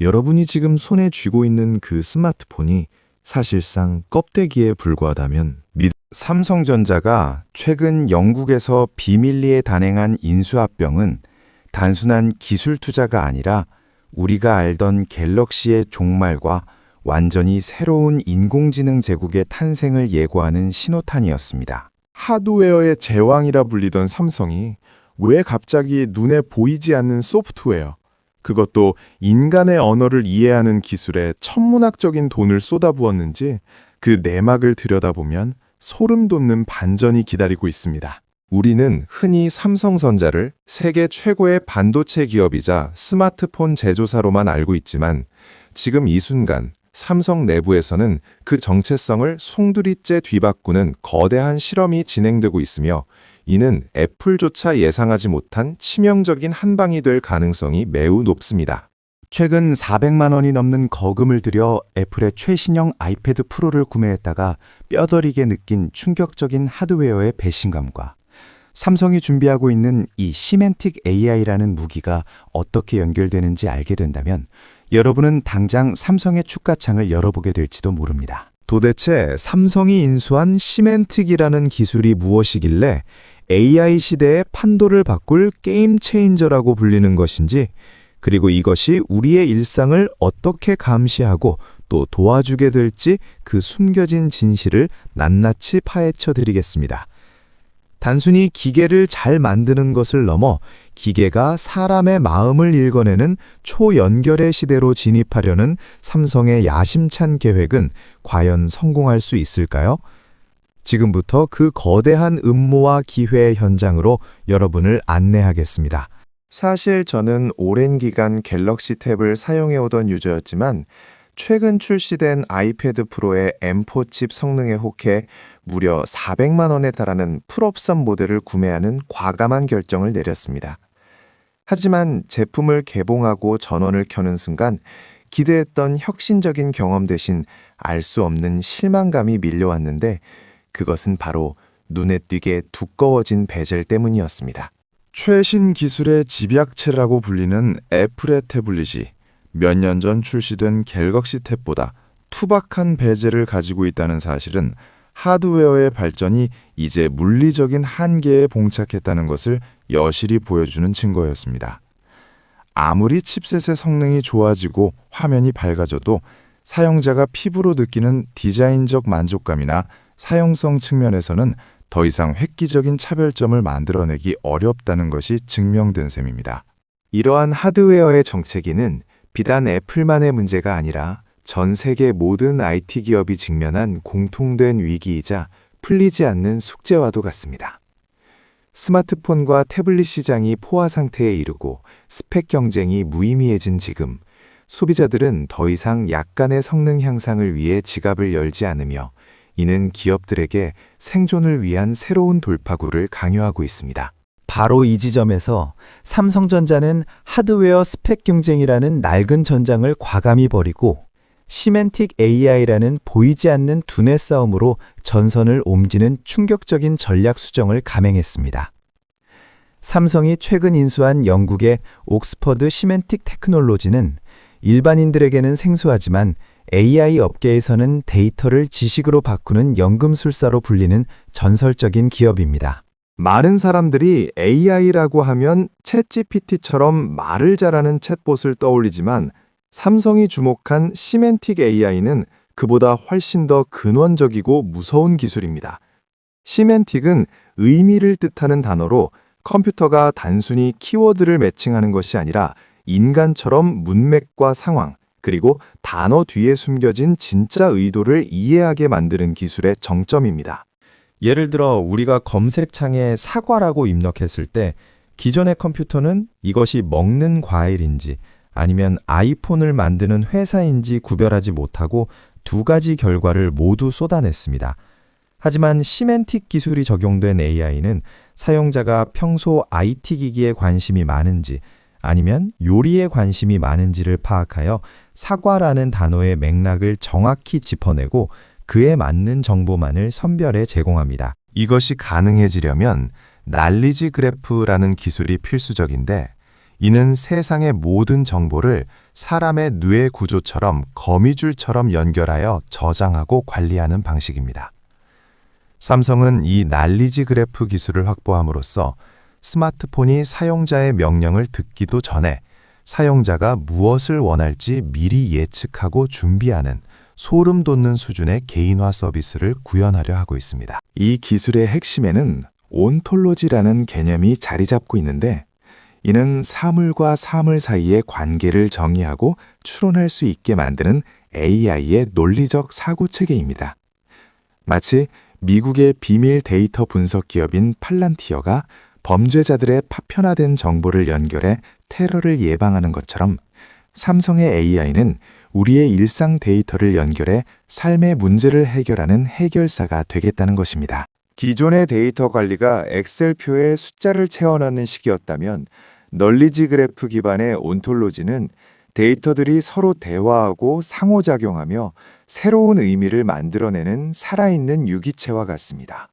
여러분이 지금 손에 쥐고 있는 그 스마트폰이 사실상 껍데기에 불과하다면 삼성전자가 최근 영국에서 비밀리에 단행한 인수합병은 단순한 기술 투자가 아니라 우리가 알던 갤럭시의 종말과 완전히 새로운 인공지능 제국의 탄생을 예고하는 신호탄이었습니다. 하드웨어의 제왕이라 불리던 삼성이 왜 갑자기 눈에 보이지 않는 소프트웨어, 그것도 인간의 언어를 이해하는 기술에 천문학적인 돈을 쏟아부었는지 그 내막을 들여다보면 소름 돋는 반전이 기다리고 있습니다. 우리는 흔히 삼성전자를 세계 최고의 반도체 기업이자 스마트폰 제조사로만 알고 있지만 지금 이 순간 삼성 내부에서는 그 정체성을 송두리째 뒤바꾸는 거대한 실험이 진행되고 있으며 이는 애플조차 예상하지 못한 치명적인 한방이 될 가능성이 매우 높습니다. 최근 400만 원이 넘는 거금을 들여 애플의 최신형 아이패드 프로를 구매했다가 뼈저리게 느낀 충격적인 하드웨어의 배신감과 삼성이 준비하고 있는 이 시멘틱 AI라는 무기가 어떻게 연결되는지 알게 된다면 여러분은 당장 삼성의 축가창을 열어보게 될지도 모릅니다. 도대체 삼성이 인수한 시멘틱이라는 기술이 무엇이길래 AI 시대의 판도를 바꿀 게임 체인저라고 불리는 것인지, 그리고 이것이 우리의 일상을 어떻게 감시하고 또 도와주게 될지 그 숨겨진 진실을 낱낱이 파헤쳐 드리겠습니다. 단순히 기계를 잘 만드는 것을 넘어 기계가 사람의 마음을 읽어내는 초연결의 시대로 진입하려는 삼성의 야심찬 계획은 과연 성공할 수 있을까요? 지금부터 그 거대한 음모와 기회의 현장으로 여러분을 안내하겠습니다. 사실 저는 오랜 기간 갤럭시 탭을 사용해오던 유저였지만 최근 출시된 아이패드 프로의 M4 칩 성능에 혹해 무려 400만 원에 달하는 풀옵션 모델을 구매하는 과감한 결정을 내렸습니다. 하지만 제품을 개봉하고 전원을 켜는 순간 기대했던 혁신적인 경험 대신 알 수 없는 실망감이 밀려왔는데 그것은 바로 눈에 띄게 두꺼워진 베젤 때문이었습니다. 최신 기술의 집약체라고 불리는 애플의 태블릿이 몇 년 전 출시된 갤럭시 탭보다 투박한 베젤을 가지고 있다는 사실은 하드웨어의 발전이 이제 물리적인 한계에 봉착했다는 것을 여실히 보여주는 증거였습니다. 아무리 칩셋의 성능이 좋아지고 화면이 밝아져도 사용자가 피부로 느끼는 디자인적 만족감이나 사용성 측면에서는 더 이상 획기적인 차별점을 만들어내기 어렵다는 것이 증명된 셈입니다. 이러한 하드웨어의 정체기는 비단 애플만의 문제가 아니라 전 세계 모든 IT 기업이 직면한 공통된 위기이자 풀리지 않는 숙제와도 같습니다. 스마트폰과 태블릿 시장이 포화 상태에 이르고 스펙 경쟁이 무의미해진 지금, 소비자들은 더 이상 약간의 성능 향상을 위해 지갑을 열지 않으며 이는 기업들에게 생존을 위한 새로운 돌파구를 강요하고 있습니다. 바로 이 지점에서 삼성전자는 하드웨어 스펙 경쟁이라는 낡은 전장을 과감히 버리고 시멘틱 AI라는 보이지 않는 두뇌 싸움으로 전선을 옮기는 충격적인 전략 수정을 감행했습니다. 삼성이 최근 인수한 영국의 옥스퍼드 시멘틱 테크놀로지는 일반인들에게는 생소하지만 AI 업계에서는 데이터를 지식으로 바꾸는 연금술사로 불리는 전설적인 기업입니다. 많은 사람들이 AI라고 하면 챗GPT처럼 말을 잘하는 챗봇을 떠올리지만 삼성이 주목한 시멘틱 AI는 그보다 훨씬 더 근원적이고 무서운 기술입니다. 시멘틱은 의미를 뜻하는 단어로 컴퓨터가 단순히 키워드를 매칭하는 것이 아니라 인간처럼 문맥과 상황, 그리고 단어 뒤에 숨겨진 진짜 의도를 이해하게 만드는 기술의 정점입니다. 예를 들어 우리가 검색창에 사과라고 입력했을 때 기존의 컴퓨터는 이것이 먹는 과일인지 아니면 아이폰을 만드는 회사인지 구별하지 못하고 두 가지 결과를 모두 쏟아냈습니다. 하지만 시멘틱 기술이 적용된 AI는 사용자가 평소 IT 기기에 관심이 많은지 아니면 요리에 관심이 많은지를 파악하여 사과라는 단어의 맥락을 정확히 짚어내고 그에 맞는 정보만을 선별해 제공합니다. 이것이 가능해지려면 날리지 그래프라는 기술이 필수적인데 이는 세상의 모든 정보를 사람의 뇌 구조처럼 거미줄처럼 연결하여 저장하고 관리하는 방식입니다. 삼성은 이 날리지 그래프 기술을 확보함으로써 스마트폰이 사용자의 명령을 듣기도 전에 사용자가 무엇을 원할지 미리 예측하고 준비하는 소름 돋는 수준의 개인화 서비스를 구현하려 하고 있습니다. 이 기술의 핵심에는 온톨로지라는 개념이 자리 잡고 있는데, 이는 사물과 사물 사이의 관계를 정의하고 추론할 수 있게 만드는 AI의 논리적 사고체계입니다. 마치 미국의 비밀 데이터 분석 기업인 팔란티어가 범죄자들의 파편화된 정보를 연결해 테러를 예방하는 것처럼, 삼성의 AI는 우리의 일상 데이터를 연결해 삶의 문제를 해결하는 해결사가 되겠다는 것입니다. 기존의 데이터 관리가 엑셀표에 숫자를 채워넣는 식이었다면, 널리지 그래프 기반의 온톨로지는 데이터들이 서로 대화하고 상호작용하며 새로운 의미를 만들어내는 살아있는 유기체와 같습니다.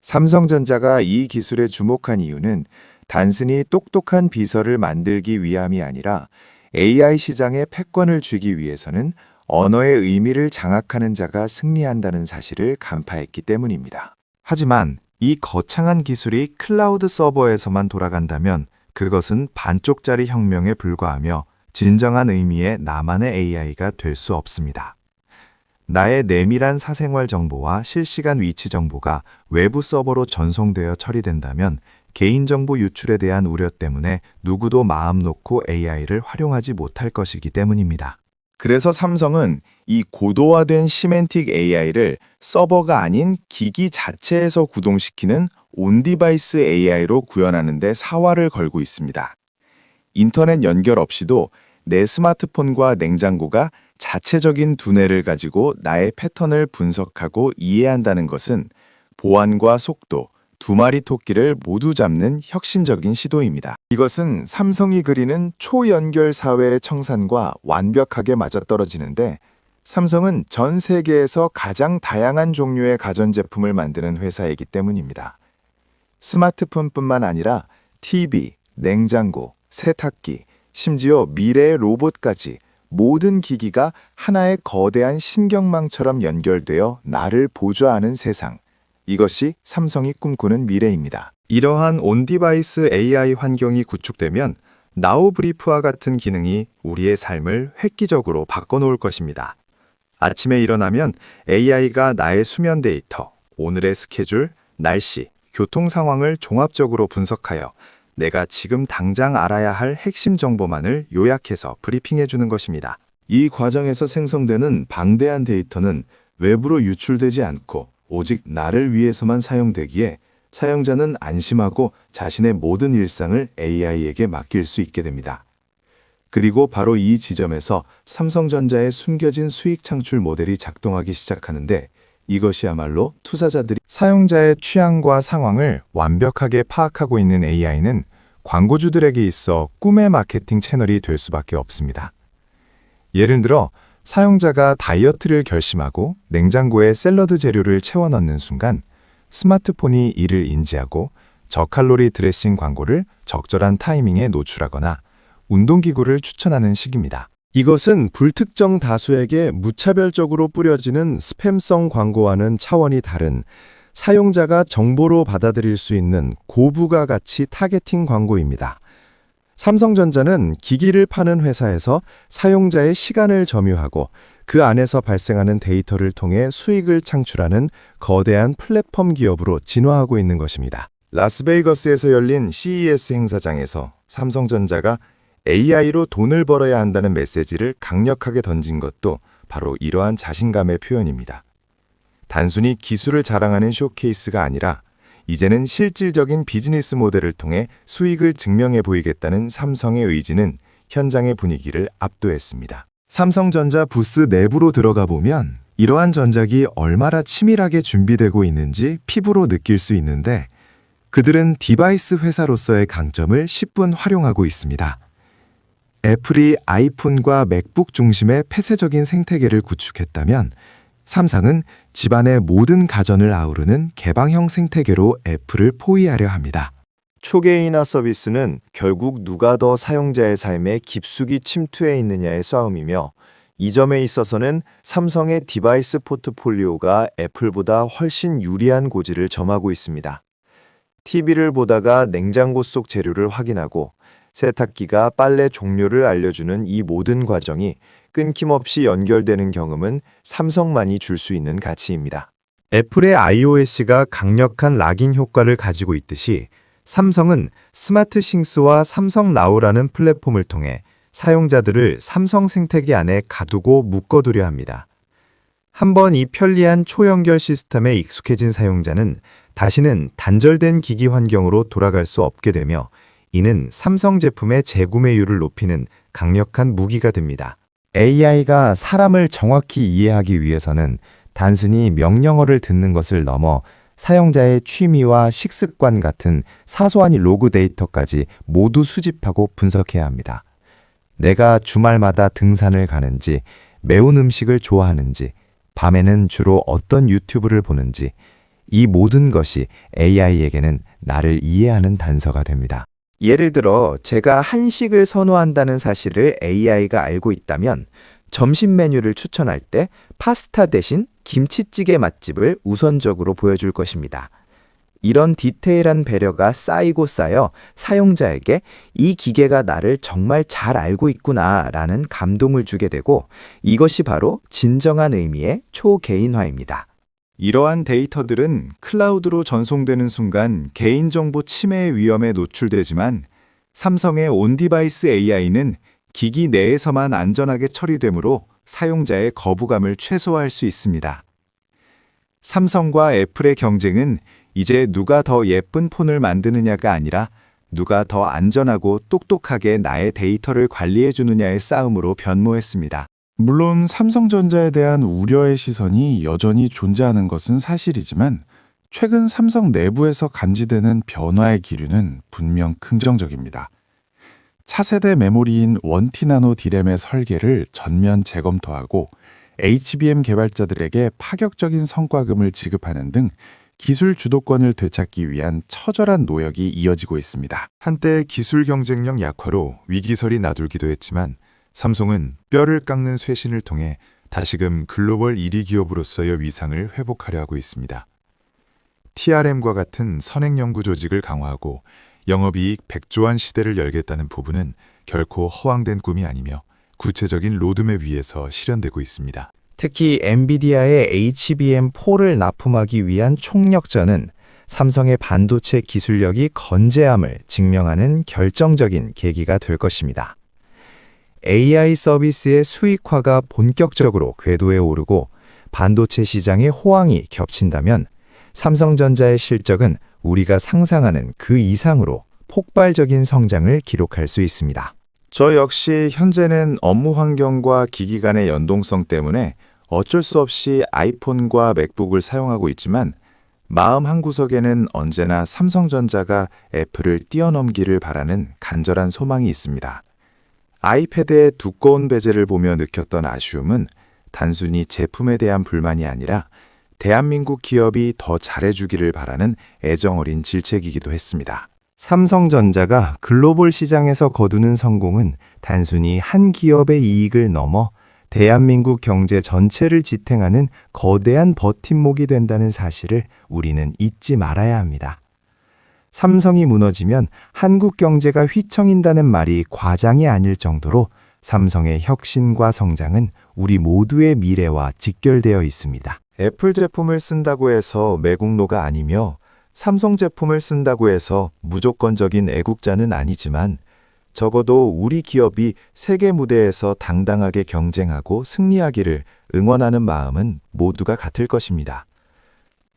삼성전자가 이 기술에 주목한 이유는 단순히 똑똑한 비서를 만들기 위함이 아니라 AI 시장에 패권을 쥐기 위해서는 언어의 의미를 장악하는 자가 승리한다는 사실을 간파했기 때문입니다. 하지만 이 거창한 기술이 클라우드 서버에서만 돌아간다면 그것은 반쪽짜리 혁명에 불과하며 진정한 의미의 나만의 AI가 될 수 없습니다. 나의 내밀한 사생활 정보와 실시간 위치 정보가 외부 서버로 전송되어 처리된다면 개인정보 유출에 대한 우려 때문에 누구도 마음 놓고 AI를 활용하지 못할 것이기 때문입니다. 그래서 삼성은 이 고도화된 시멘틱 AI를 서버가 아닌 기기 자체에서 구동시키는 온디바이스 AI로 구현하는 데 사활을 걸고 있습니다. 인터넷 연결 없이도 내 스마트폰과 냉장고가 자체적인 두뇌를 가지고 나의 패턴을 분석하고 이해한다는 것은 보안과 속도, 두 마리 토끼를 모두 잡는 혁신적인 시도입니다. 이것은 삼성이 그리는 초연결 사회의 청산과 완벽하게 맞아떨어지는데, 삼성은 전 세계에서 가장 다양한 종류의 가전제품을 만드는 회사이기 때문입니다. 스마트폰뿐만 아니라 TV, 냉장고, 세탁기, 심지어 미래의 로봇까지 모든 기기가 하나의 거대한 신경망처럼 연결되어 나를 보좌하는 세상. 이것이 삼성이 꿈꾸는 미래입니다. 이러한 온디바이스 AI 환경이 구축되면 나우브리프와 같은 기능이 우리의 삶을 획기적으로 바꿔놓을 것입니다. 아침에 일어나면 AI가 나의 수면 데이터, 오늘의 스케줄, 날씨, 교통 상황을 종합적으로 분석하여 내가 지금 당장 알아야 할 핵심 정보만을 요약해서 브리핑해 주는 것입니다. 이 과정에서 생성되는 방대한 데이터는 외부로 유출되지 않고 오직 나를 위해서만 사용되기에 사용자는 안심하고 자신의 모든 일상을 AI에게 맡길 수 있게 됩니다. 그리고 바로 이 지점에서 삼성전자의 숨겨진 수익 창출 모델이 작동하기 시작하는데, 이것이야말로 투자자들이 사용자의 취향과 상황을 완벽하게 파악하고 있는 AI는 광고주들에게 있어 꿈의 마케팅 채널이 될 수밖에 없습니다. 예를 들어 사용자가 다이어트를 결심하고 냉장고에 샐러드 재료를 채워 넣는 순간 스마트폰이 이를 인지하고 저칼로리 드레싱 광고를 적절한 타이밍에 노출하거나 운동기구를 추천하는 식입니다. 이것은 불특정 다수에게 무차별적으로 뿌려지는 스팸성 광고와는 차원이 다른 사용자가 정보로 받아들일 수 있는 고부가 가치 타겟팅 광고입니다. 삼성전자는 기기를 파는 회사에서 사용자의 시간을 점유하고 그 안에서 발생하는 데이터를 통해 수익을 창출하는 거대한 플랫폼 기업으로 진화하고 있는 것입니다. 라스베이거스에서 열린 CES 행사장에서 삼성전자가 AI로 돈을 벌어야 한다는 메시지를 강력하게 던진 것도 바로 이러한 자신감의 표현입니다. 단순히 기술을 자랑하는 쇼케이스가 아니라 이제는 실질적인 비즈니스 모델을 통해 수익을 증명해 보이겠다는 삼성의 의지는 현장의 분위기를 압도했습니다. 삼성전자 부스 내부로 들어가 보면 이러한 전작이 얼마나 치밀하게 준비되고 있는지 피부로 느낄 수 있는데, 그들은 디바이스 회사로서의 강점을 10분 활용하고 있습니다. 애플이 아이폰과 맥북 중심의 폐쇄적인 생태계를 구축했다면, 삼성은 집안의 모든 가전을 아우르는 개방형 생태계로 애플을 포위하려 합니다. 초개인화 서비스는 결국 누가 더 사용자의 삶에 깊숙이 침투해 있느냐의 싸움이며 이 점에 있어서는 삼성의 디바이스 포트폴리오가 애플보다 훨씬 유리한 고지를 점하고 있습니다. TV를 보다가 냉장고 속 재료를 확인하고 세탁기가 빨래 종료를 알려주는 이 모든 과정이 끊김없이 연결되는 경험은 삼성만이 줄 수 있는 가치입니다. 애플의 iOS가 강력한 락인 효과를 가지고 있듯이 삼성은 스마트싱스와 삼성 나우라는 플랫폼을 통해 사용자들을 삼성 생태계 안에 가두고 묶어두려 합니다. 한번 이 편리한 초연결 시스템에 익숙해진 사용자는 다시는 단절된 기기 환경으로 돌아갈 수 없게 되며 이는 삼성 제품의 재구매율을 높이는 강력한 무기가 됩니다. AI가 사람을 정확히 이해하기 위해서는 단순히 명령어를 듣는 것을 넘어 사용자의 취미와 식습관 같은 사소한 로그 데이터까지 모두 수집하고 분석해야 합니다. 내가 주말마다 등산을 가는지, 매운 음식을 좋아하는지, 밤에는 주로 어떤 유튜브를 보는지, 이 모든 것이 AI에게는 나를 이해하는 단서가 됩니다. 예를 들어 제가 한식을 선호한다는 사실을 AI가 알고 있다면 점심 메뉴를 추천할 때 파스타 대신 김치찌개 맛집을 우선적으로 보여줄 것입니다. 이런 디테일한 배려가 쌓이고 쌓여 사용자에게 이 기계가 나를 정말 잘 알고 있구나라는 감동을 주게 되고 이것이 바로 진정한 의미의 초개인화입니다. 이러한 데이터들은 클라우드로 전송되는 순간 개인정보 침해의 위험에 노출되지만 삼성의 온디바이스 AI는 기기 내에서만 안전하게 처리되므로 사용자의 거부감을 최소화할 수 있습니다. 삼성과 애플의 경쟁은 이제 누가 더 예쁜 폰을 만드느냐가 아니라 누가 더 안전하고 똑똑하게 나의 데이터를 관리해 주느냐의 싸움으로 변모했습니다. 물론 삼성전자에 대한 우려의 시선이 여전히 존재하는 것은 사실이지만 최근 삼성 내부에서 감지되는 변화의 기류는 분명 긍정적입니다. 차세대 메모리인 1T 나노 D램의 설계를 전면 재검토하고 HBM 개발자들에게 파격적인 성과금을 지급하는 등 기술 주도권을 되찾기 위한 처절한 노력이 이어지고 있습니다. 한때 기술 경쟁력 약화로 위기설이 나돌기도 했지만 삼성은 뼈를 깎는 쇄신을 통해 다시금 글로벌 1위 기업으로서의 위상을 회복하려 하고 있습니다. TRM과 같은 선행 연구 조직을 강화하고 영업이익 100조원 시대를 열겠다는 부분은 결코 허황된 꿈이 아니며 구체적인 로드맵 위에서 실현되고 있습니다. 특히 엔비디아의 HBM4를 납품하기 위한 총력전은 삼성의 반도체 기술력이 건재함을 증명하는 결정적인 계기가 될 것입니다. AI 서비스의 수익화가 본격적으로 궤도에 오르고 반도체 시장의 호황이 겹친다면 삼성전자의 실적은 우리가 상상하는 그 이상으로 폭발적인 성장을 기록할 수 있습니다. 저 역시 현재는 업무 환경과 기기 간의 연동성 때문에 어쩔 수 없이 아이폰과 맥북을 사용하고 있지만 마음 한구석에는 언제나 삼성전자가 애플을 뛰어넘기를 바라는 간절한 소망이 있습니다. 아이패드의 두꺼운 베젤을 보며 느꼈던 아쉬움은 단순히 제품에 대한 불만이 아니라 대한민국 기업이 더 잘해주기를 바라는 애정어린 질책이기도 했습니다. 삼성전자가 글로벌 시장에서 거두는 성공은 단순히 한 기업의 이익을 넘어 대한민국 경제 전체를 지탱하는 거대한 버팀목이 된다는 사실을 우리는 잊지 말아야 합니다. 삼성이 무너지면 한국 경제가 휘청인다는 말이 과장이 아닐 정도로 삼성의 혁신과 성장은 우리 모두의 미래와 직결되어 있습니다. 애플 제품을 쓴다고 해서 매국노가 아니며 삼성 제품을 쓴다고 해서 무조건적인 애국자는 아니지만 적어도 우리 기업이 세계 무대에서 당당하게 경쟁하고 승리하기를 응원하는 마음은 모두가 같을 것입니다.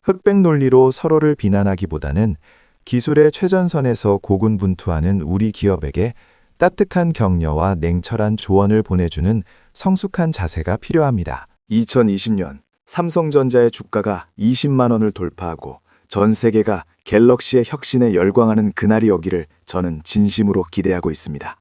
흑백 논리로 서로를 비난하기보다는 기술의 최전선에서 고군분투하는 우리 기업에게 따뜻한 격려와 냉철한 조언을 보내주는 성숙한 자세가 필요합니다. 2020년 삼성전자의 주가가 20만 원을 돌파하고 전 세계가 갤럭시의 혁신에 열광하는 그날이 오기를 저는 진심으로 기대하고 있습니다.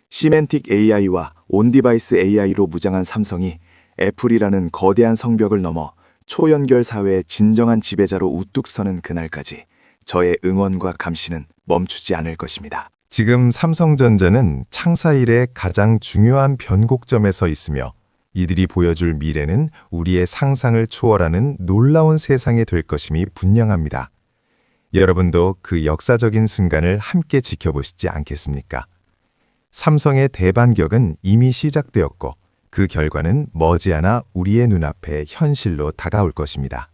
시멘틱 AI와 온디바이스 AI로 무장한 삼성이 애플이라는 거대한 성벽을 넘어 초연결 사회의 진정한 지배자로 우뚝 서는 그날까지 저의 응원과 감시는 멈추지 않을 것입니다. 지금 삼성전자는 창사 이래 가장 중요한 변곡점에 서 있으며 이들이 보여줄 미래는 우리의 상상을 초월하는 놀라운 세상이 될 것임이 분명합니다. 여러분도 그 역사적인 순간을 함께 지켜보시지 않겠습니까? 삼성의 대반격은 이미 시작되었고 그 결과는 머지않아 우리의 눈앞에 현실로 다가올 것입니다.